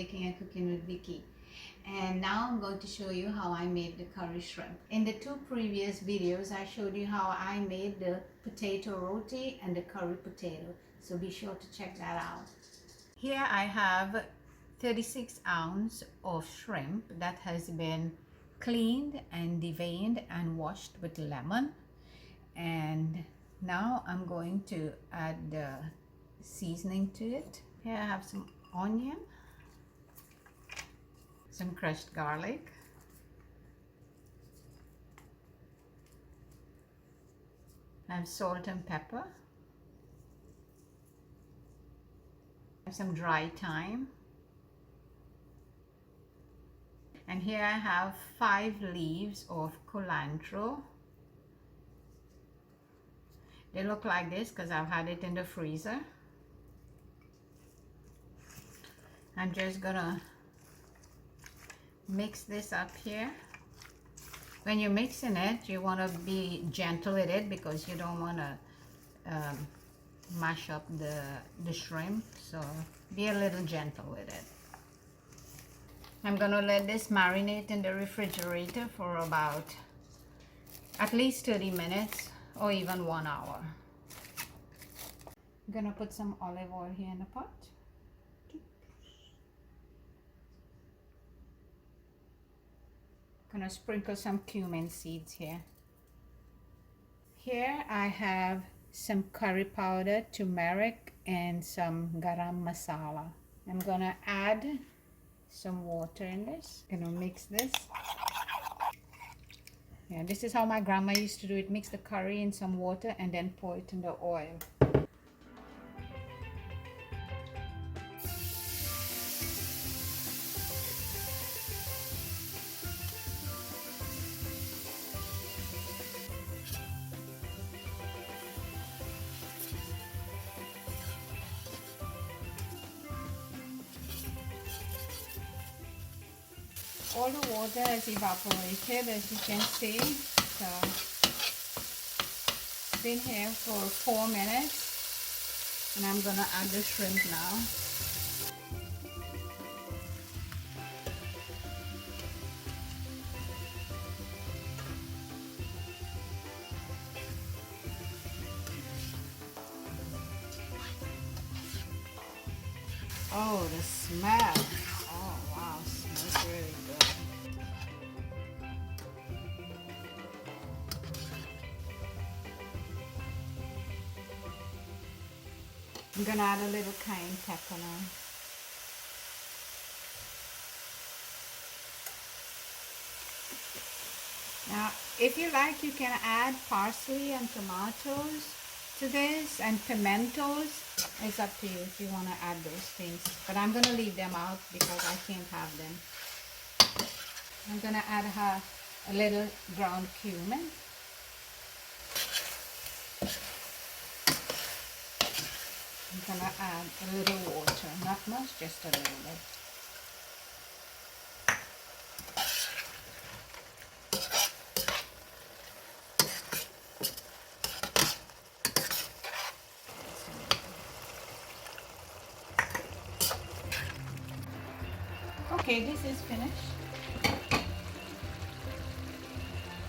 Baking and Cooking with Vickie, and now I'm going to show you how I made the curry shrimp. In the two previous videos I showed you how I made the potato roti and the curry potato, so be sure to check that out. Here I have 36 ounces of shrimp that has been cleaned and deveined and washed with lemon, and now I'm going to add the seasoning to it. Here I have some onion, some crushed garlic, and salt and pepper. I have some dry thyme, and here I have 5 leaves of culantro. They look like this because I've had it in the freezer. I'm just gonna mix this up here. When you're mixing it, you want to be gentle with it because you don't want to mash up the shrimp, so be a little gentle with it. I'm gonna let this marinate in the refrigerator for about at least 30 minutes or even 1 hour. I'm gonna put some olive oil here in the pot. Gonna sprinkle some cumin seeds here. Here I have some curry powder, turmeric, and some garam masala. I'm gonna add some water in this. Gonna mix this. Yeah, this is how my grandma used to do it. Mix the curry in some water and then pour it in the oil. All the water is evaporated, as you can see. So it's been here for 4 minutes, and I'm gonna add the shrimp now. Oh, the smell! Oh wow, it smells really good. I'm gonna add a little cayenne pepper now. Now, if you like, you can add parsley and tomatoes to this, and pimentos. It's up to you if you want to add those things, but I'm gonna leave them out because I can't have them. I'm gonna add a little ground cumin. I'm gonna add a little water, not much, just a little bit. Okay, this is finished.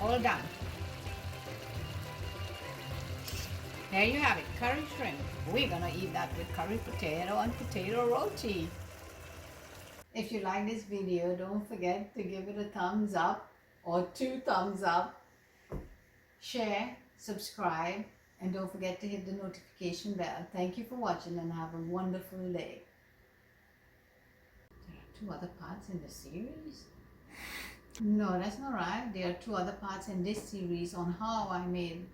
All done. There you have it, curry shrimp. We're gonna eat that with curry potato and potato roti. If you like this video, don't forget to give it a thumbs up or 2 thumbs up. Share, subscribe, and don't forget to hit the notification bell. Thank you for watching and have a wonderful day. There are 2 other parts in the series? No, that's not right. There are 2 other parts in this series on how I made.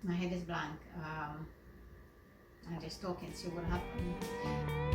My head is blank. I just talk and see what happened.